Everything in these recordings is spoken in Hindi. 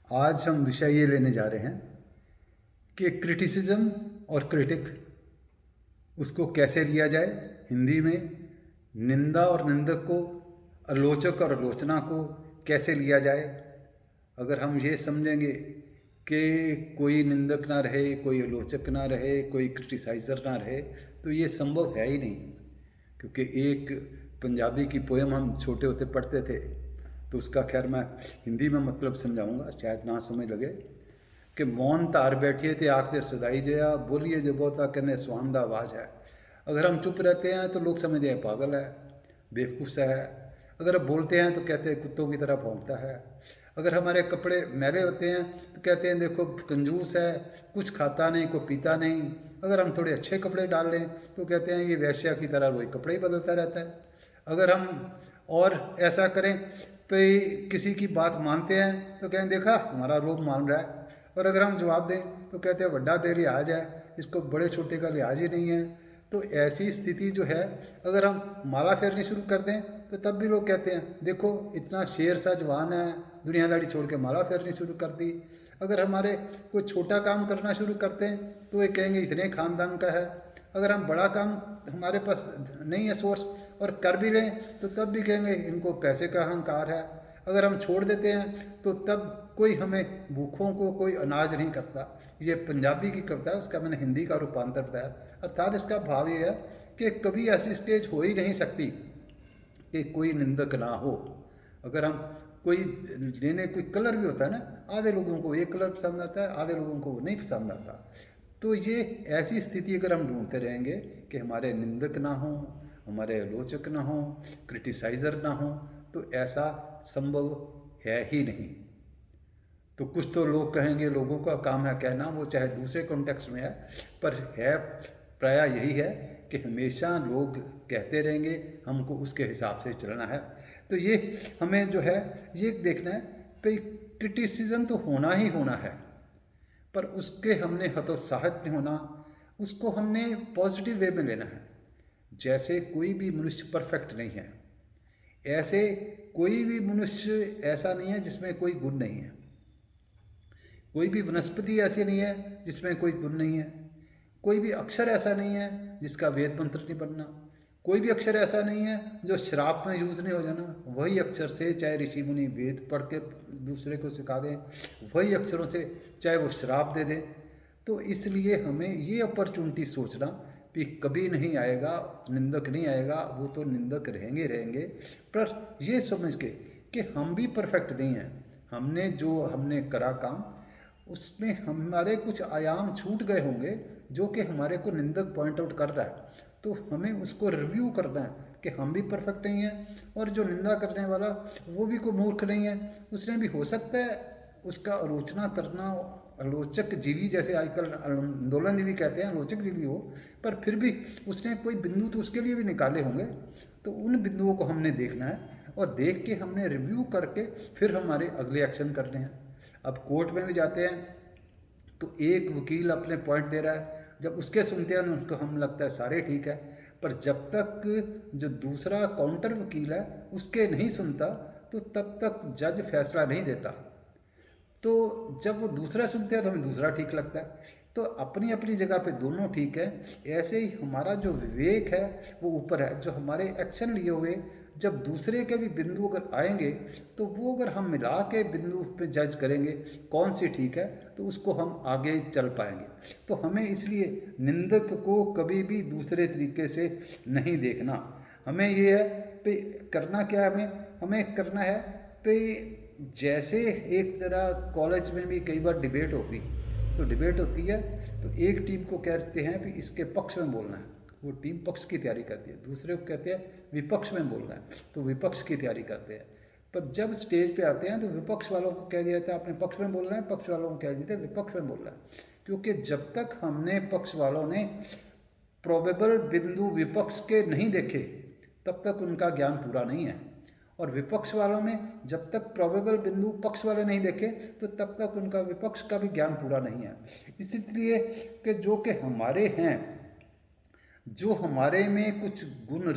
आज हम विषय ये लेने जा रहे हैं कि क्रिटिसिज्म और क्रिटिक उसको कैसे लिया जाए हिंदी में, निंदा और निंदक को, आलोचक और आलोचना को कैसे लिया जाए। अगर हम ये समझेंगे कि कोई निंदक ना रहे, कोई आलोचक ना रहे, कोई क्रिटिसाइज़र ना रहे, तो ये संभव है ही नहीं। क्योंकि एक पंजाबी की पोएम हम छोटे होते पढ़ते थे, तो उसका खैर मैं हिंदी में मतलब समझाऊंगा, शायद ना समझ लगे। कि मौन तार बैठिए थे आखिर सदाई जया, बोलिए जो बहुता कहने सुहांदा आवाज़ है। अगर हम चुप रहते हैं तो लोग समझते हैं पागल है, बेवकूफ़ है। अगर हम बोलते हैं तो कहते हैं कुत्तों की तरह भौंकता है। अगर हमारे कपड़े मैले होते हैं तो कहते हैं देखो कंजूस है, कुछ खाता नहीं, कोई पीता नहीं। अगर हम थोड़े अच्छे कपड़े डाल लें तो कहते हैं ये वैश्या की तरह वही कपड़े ही बदलता रहता है। अगर हम और ऐसा करें पे किसी की बात मानते हैं तो कहें देखा हमारा रोब मान रहा है। और अगर हम जवाब दें तो कहते हैं बड़ा बेलिहाज है, इसको बड़े छोटे का लिहाज ही नहीं है। तो ऐसी स्थिति जो है, अगर हम माला फेरनी शुरू कर दें तो तब भी लोग कहते हैं देखो इतना शेर सा जवान है, दुनियादारी छोड़ के माला फेरनी शुरू कर दी। अगर हमारे कोई छोटा काम करना शुरू करते हैं तो ये कहेंगे इतने खानदान का है। अगर हम बड़ा काम हमारे पास नहीं है सोर्स और कर भी लें तो तब भी कहेंगे इनको पैसे का अहंकार है। अगर हम छोड़ देते हैं तो तब कोई हमें भूखों को कोई अनाज नहीं करता। ये पंजाबी की कविता है, उसका मैंने हिंदी का रूपांतर बताया। अर्थात इसका भाव ये है कि कभी ऐसी स्टेज हो ही नहीं सकती कि कोई निंदक ना हो। अगर हम कोई लेने कोई कलर भी होता है ना, आधे लोगों को एक कलर पसंद आता है, आधे लोगों को वो नहीं पसंद आता। तो ये ऐसी स्थिति अगर हम ढूंढते रहेंगे कि हमारे निंदक ना हो, हमारे आलोचक ना हो, क्रिटिसाइज़र ना हो, तो ऐसा संभव है ही नहीं। तो कुछ तो लोग कहेंगे, लोगों का काम है कहना, वो चाहे दूसरे कॉन्टेक्स्ट में है, पर है प्रायः यही है कि हमेशा लोग कहते रहेंगे, हमको उसके हिसाब से चलना है। तो ये हमें जो है ये देखना है कि क्रिटिसिज्म तो होना ही होना है, पर उसके हमने हतोत्साहित नहीं होना, उसको हमने पॉजिटिव वे में लेना है। जैसे कोई भी मनुष्य परफेक्ट नहीं है, ऐसे कोई भी मनुष्य ऐसा नहीं है जिसमें कोई गुण नहीं है। कोई भी वनस्पति ऐसी नहीं है जिसमें कोई गुण नहीं है। कोई भी अक्षर ऐसा नहीं है जिसका वेद मंत्र नहीं बनना। कोई भी अक्षर ऐसा नहीं है जो श्राप में यूज़ नहीं हो जाना। वही अक्षर से चाहे ऋषि मुनि वेद पढ़ के दूसरे को सिखा दें, वही अक्षरों से चाहे वो श्राप दे दें। तो इसलिए हमें ये अपॉर्चुनिटी सोचना कि कभी नहीं आएगा, निंदक नहीं आएगा, वो तो निंदक रहेंगे रहेंगे। पर ये समझ के कि हम भी परफेक्ट नहीं हैं। हमने करा काम, उसमें हमारे कुछ आयाम छूट गए होंगे जो कि हमारे को निंदक पॉइंट आउट कर रहा है। तो हमें उसको रिव्यू करना है कि हम भी परफेक्ट नहीं हैं, और जो निंदा करने वाला वो भी कोई मूर्ख नहीं है। उसने भी हो सकता है उसका आलोचना करना, आलोचक जीवी जैसे आजकल आंदोलन जीवी कहते हैं, आलोचक जीवी हो, पर फिर भी उसने कोई बिंदु तो उसके लिए भी निकाले होंगे। तो उन बिंदुओं को हमने देखना है, और देख के हमने रिव्यू करके फिर हमारे अगले एक्शन करने हैं। अब कोर्ट में भी जाते हैं तो एक वकील अपने पॉइंट दे रहा है, जब उसके सुनते हैं तो उसको हम लगता है सारे ठीक है। पर जब तक जो दूसरा काउंटर वकील है उसके नहीं सुनता तो तब तक जज फैसला नहीं देता। तो जब वो दूसरा सुनते हैं तो हमें दूसरा ठीक लगता है। तो अपनी अपनी जगह पे दोनों ठीक है। ऐसे ही हमारा जो विवेक है वो ऊपर है। जो हमारे एक्शन लिए हुए जब दूसरे के भी बिंदु अगर आएंगे तो वो अगर हम मिला के बिंदु पे जज करेंगे कौन सी ठीक है, तो उसको हम आगे चल पाएंगे। तो हमें इसलिए निंदक को कभी भी दूसरे तरीके से नहीं देखना। हमें ये है पे करना क्या है, हमें हमें करना है पे जैसे एक तरह कॉलेज में भी कई बार डिबेट होती, तो डिबेट होती है तो एक टीम को कहते हैं कि इसके पक्ष में बोलना है, वो टीम पक्ष की तैयारी करती है। दूसरे को कहते हैं विपक्ष में बोलना है, तो विपक्ष की तैयारी करते हैं। पर जब स्टेज पे आते हैं तो विपक्ष वालों को कह दिया जाता है आपने पक्ष में बोलना है, पक्ष वालों को कह देते हैं विपक्ष में बोलना है। क्योंकि जब तक हमने पक्ष वालों ने प्रोबेबल बिंदु विपक्ष के नहीं देखे तब तक उनका ज्ञान पूरा नहीं है। और विपक्ष वालों में जब तक प्रोबेबल बिंदु पक्ष वाले नहीं देखे तो तब तक उनका विपक्ष का भी ज्ञान पूरा नहीं है। इसलिए कि जो कि हमारे हैं जो हमारे में कुछ गुण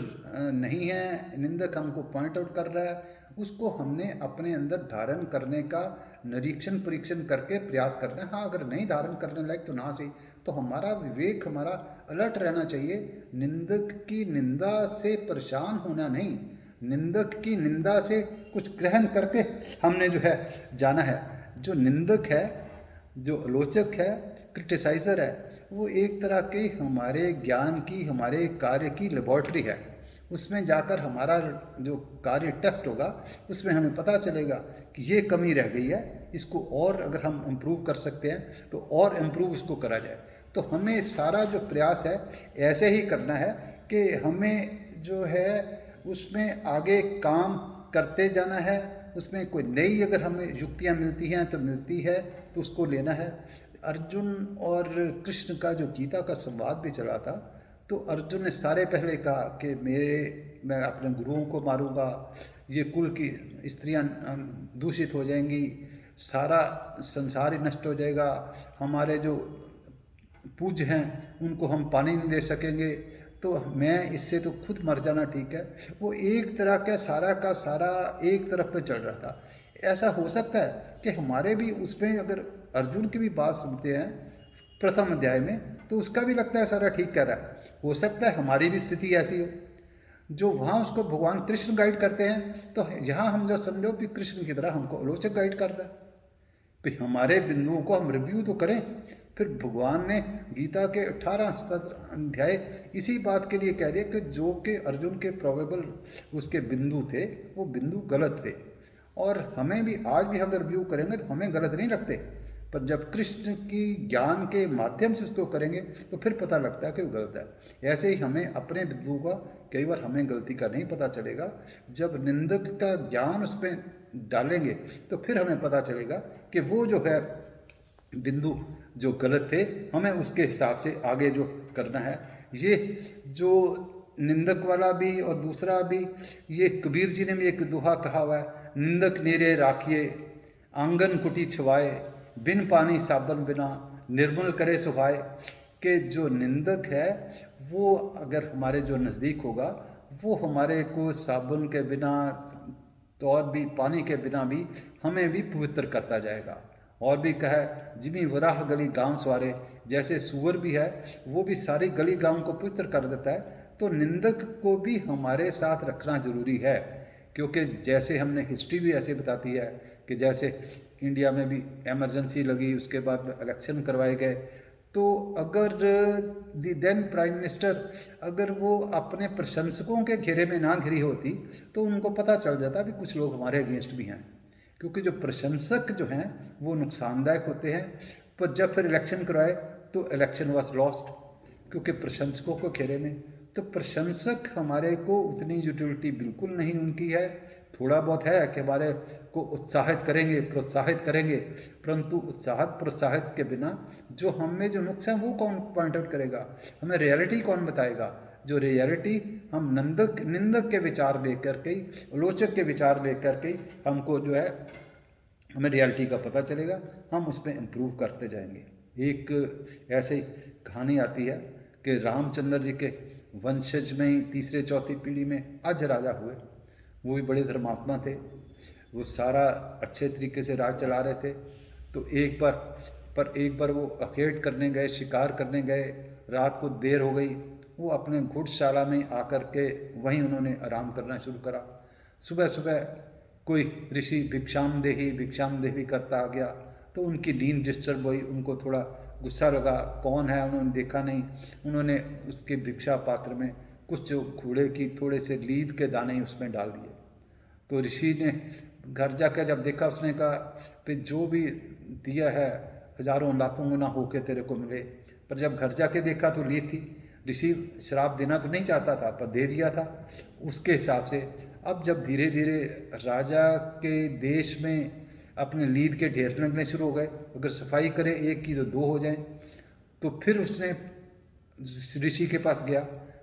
नहीं है, निंदक हमको पॉइंट आउट कर रहा है, उसको हमने अपने अंदर धारण करने का निरीक्षण परीक्षण करके प्रयास करना है। हाँ, अगर नहीं धारण करने लायक तो ना सही, तो हमारा विवेक, हमारा अलर्ट रहना चाहिए। निंदक की निंदा से परेशान होना नहीं, निंदक की निंदा से कुछ ग्रहण करके हमने जो है जाना है। जो निंदक है, जो आलोचक है, क्रिटिसाइज़र है, वो एक तरह की हमारे ज्ञान की, हमारे कार्य की लेबॉर्ट्री है। उसमें जाकर हमारा जो कार्य टेस्ट होगा, उसमें हमें पता चलेगा कि ये कमी रह गई है, इसको और अगर हम इम्प्रूव कर सकते हैं तो और इम्प्रूव उसको करा जाए। तो हमें सारा जो प्रयास है ऐसे ही करना है कि हमें जो है उसमें आगे काम करते जाना है। उसमें कोई नई अगर हमें युक्तियाँ मिलती हैं तो मिलती है तो उसको लेना है। अर्जुन और कृष्ण का जो गीता का संवाद भी चला था, तो अर्जुन ने सारे पहले कहा कि मैं अपने गुरुओं को मारूंगा, ये कुल की स्त्रियां दूषित हो जाएंगी, सारा संसार ही नष्ट हो जाएगा, हमारे जो पूज्य हैं उनको हम पानी नहीं दे सकेंगे, तो मैं इससे तो खुद मर जाना ठीक है। वो एक तरह का सारा एक तरफ पे चल रहा था। ऐसा हो सकता है कि हमारे भी उसमें अगर अर्जुन की भी बात सुनते हैं प्रथम अध्याय में, तो उसका भी लगता है सारा ठीक कह रहा है। हो सकता है हमारी भी स्थिति ऐसी हो, जो वहाँ उसको भगवान कृष्ण गाइड करते हैं, तो यहाँ हम जो समझो कि कृष्ण की तरह हमको आलोचक गाइड कर रहा है। तो हमारे बिंदुओं को हम रिव्यू तो करें। फिर भगवान ने गीता के 18 अध्याय इसी बात के लिए कह दिया कि जो कि अर्जुन के प्रोबेबल उसके बिंदु थे, वो बिंदु गलत थे। और हमें भी आज भी अगर रिव्यू करेंगे तो हमें गलत नहीं लगते, पर जब कृष्ण की ज्ञान के माध्यम से उसको करेंगे तो फिर पता लगता है कि वो गलत है। ऐसे ही हमें अपने बिंदु का, कई बार हमें गलती का नहीं पता चलेगा, जब निंदक का ज्ञान उसमें डालेंगे तो फिर हमें पता चलेगा कि वो जो है बिंदु जो गलत थे, हमें उसके हिसाब से आगे जो करना है। ये जो निंदक वाला भी और दूसरा भी, ये कबीर जी ने भी एक दोहा कहा हुआ है, निंदक नीरे राखिए आंगन कुटी छवाए, बिन पानी साबन बिना निर्मल करे सुहाए। कि जो निंदक है वो अगर हमारे जो नज़दीक होगा, वो हमारे को साबुन के बिना तो और भी पानी के बिना भी हमें भी पवित्र करता जाएगा। और भी कहा जिमी वराह गली गांव सवारे, जैसे सुअर भी है वो भी सारी गली गांव को पवित्र कर देता है, तो निंदक को भी हमारे साथ रखना जरूरी है। क्योंकि जैसे हमने हिस्ट्री भी ऐसे बताती है कि जैसे इंडिया में भी इमरजेंसी लगी, उसके बाद में इलेक्शन करवाए गए, तो अगर दी देन प्राइम मिनिस्टर अगर वो अपने प्रशंसकों के घेरे में ना घिरी होती, तो उनको पता चल जाता भी कुछ लोग हमारे अगेंस्ट भी हैं। क्योंकि जो प्रशंसक जो हैं वो नुकसानदायक होते हैं। पर जब फिर इलेक्शन करवाए तो इलेक्शन वॉज लॉस्ट, क्योंकि प्रशंसकों को घेरे में। तो प्रशंसक हमारे को उतनी यूटिलिटी बिल्कुल नहीं उनकी है। थोड़ा बहुत है कि हमारे को उत्साहित करेंगे, प्रोत्साहित करेंगे, परंतु उत्साहित प्रोत्साहित के बिना जो हम में जो नुक्स है वो कौन पॉइंट आउट करेगा, हमें रियलिटी कौन बताएगा। जो रियलिटी हम निंदक के विचार लेकर के, आलोचक के विचार लेकर के हमको जो है, हमें रियलिटी का पता चलेगा, हम उसमें इम्प्रूव करते जाएंगे। एक ऐसी कहानी आती है कि रामचंद्र जी के वंशज में ही तीसरे चौथी पीढ़ी में अज राजा हुए। वो भी बड़े धर्मात्मा थे, वो सारा अच्छे तरीके से राज चला रहे थे। तो एक बार वो अखेट करने गए, शिकार करने गए, रात को देर हो गई, वो अपने घुड़शाला में आकर के वहीं उन्होंने आराम करना शुरू करा। सुबह सुबह कोई ऋषि भिक्षाम देही करता आ गया, तो उनकी नींद डिस्टर्ब हुई, उनको थोड़ा गुस्सा लगा, कौन है उन्होंने देखा नहीं। उन्होंने उसके भिक्षा पात्र में कुछ जो घोड़े की थोड़े से लीद के दाने उसमें डाल दिए। तो ऋषि ने घर जाकर जब देखा, उसने कहा कि जो भी दिया है हजारों लाखों गुना होके तेरे को मिले। पर जब घर जाके देखा तो लीद थी। ऋषि श्राप देना तो नहीं चाहता था, पर दे दिया था उसके हिसाब से। अब जब धीरे धीरे राजा के देश में अपने लीद के ढेर लगने शुरू हो गए, अगर सफाई करे एक की तो दो हो जाएं, तो फिर उसने ऋषि के पास गया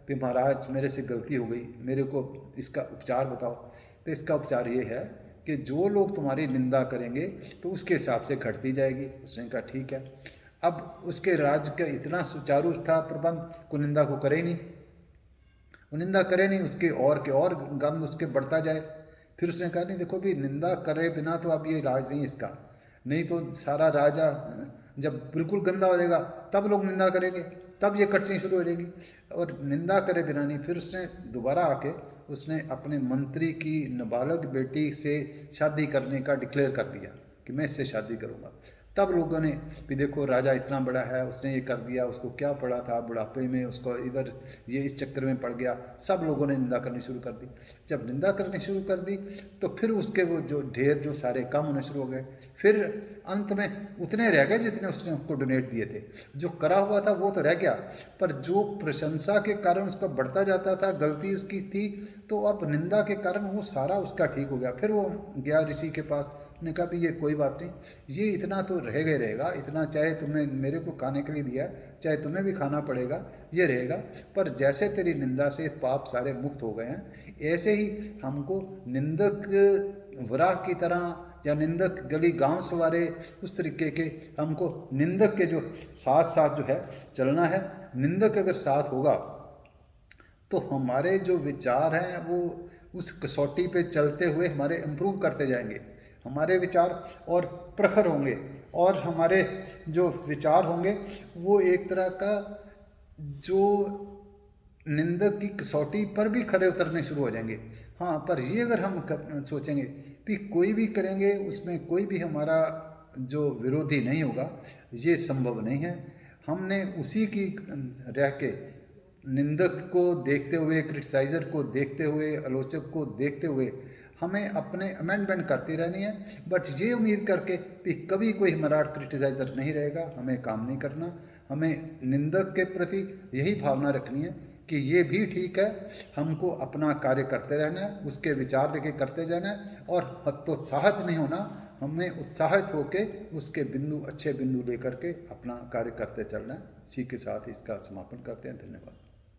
कि महाराज मेरे से गलती हो गई, मेरे को इसका उपचार बताओ। तो इसका उपचार ये है कि जो लोग तुम्हारी निंदा करेंगे तो उसके हिसाब से घटती जाएगी। उसने कहा ठीक है। अब उसके राज्य का इतना सुचारू था प्रबंध, को निंदा को करे ही नहीं। वो निंदा करे नहीं, उसके और के और गंद उसके बढ़ता जाए। फिर उसने कहा नहीं देखो भी, निंदा करे बिना तो अब ये राज नहीं इसका, नहीं तो सारा राजा जब बिल्कुल गंदा हो जाएगा तब लोग निंदा करेंगे, तब ये कटनी शुरू हो जाएगी। और निंदा करे बिना नहीं। फिर उसने दोबारा आके उसने अपने मंत्री की नाबालग बेटी से शादी करने का डिक्लेयर कर दिया कि मैं इससे शादी करूँगा। तब लोगों ने भी देखो राजा इतना बड़ा है, उसने ये कर दिया, उसको क्या पड़ा था बुढ़ापे में, उसको इधर ये इस चक्कर में पड़ गया। सब लोगों ने निंदा करनी शुरू कर दी। जब निंदा करनी शुरू कर दी तो फिर उसके वो जो ढेर जो सारे कम होने शुरू हो गए। फिर अंत में उतने रह गए जितने उसने उसको डोनेट दिए थे। जो करा हुआ था वो तो रह गया, पर जो प्रशंसा के कारण उसका बढ़ता जाता था, गलती उसकी थी, तो अब निंदा के कारण वो सारा उसका ठीक हो गया। फिर वो गया ऋषि के पास, उसने कहा भी ये कोई बात नहीं, ये इतना तो रहेगा ही रहेगा, इतना चाहे तुम्हें मेरे को खाने के लिए दिया, चाहे तुम्हें भी खाना पड़ेगा, ये रहेगा। पर जैसे तेरी निंदा से पाप सारे मुक्त हो गए हैं, ऐसे ही हमको निंदक वराह की तरह या निंदक गली गांव सवारे उस तरीके के हमको निंदक के जो साथ साथ जो है चलना है। निंदक अगर साथ होगा तो हमारे जो विचार हैं वो उस कसौटी पे चलते हुए हमारे इम्प्रूव करते जाएंगे। हमारे विचार और प्रखर होंगे, और हमारे जो विचार होंगे वो एक तरह का जो निंदक की कसौटी पर भी खरे उतरने शुरू हो जाएंगे। हाँ, पर ये अगर हम सोचेंगे कि कोई भी करेंगे उसमें कोई भी हमारा जो विरोधी नहीं होगा, ये संभव नहीं है। हमने उसी की रह के निंदक को देखते हुए, क्रिटिसाइज़र को देखते हुए, आलोचक को देखते हुए हमें अपने अमेंडमेंट करती रहनी है। बट ये उम्मीद करके कि कभी कोई हमारा क्रिटिसाइज़र नहीं रहेगा, हमें काम नहीं करना। हमें निंदक के प्रति यही भावना रखनी है कि ये भी ठीक है, हमको अपना कार्य करते रहना है, उसके विचार लेके करते जाना है, और हतोत्साहित नहीं होना। हमें उत्साहित होके उसके बिंदु, अच्छे बिंदु लेकर के अपना कार्य करते चलना है। इसी के साथ इसका समापन करते हैं। धन्यवाद।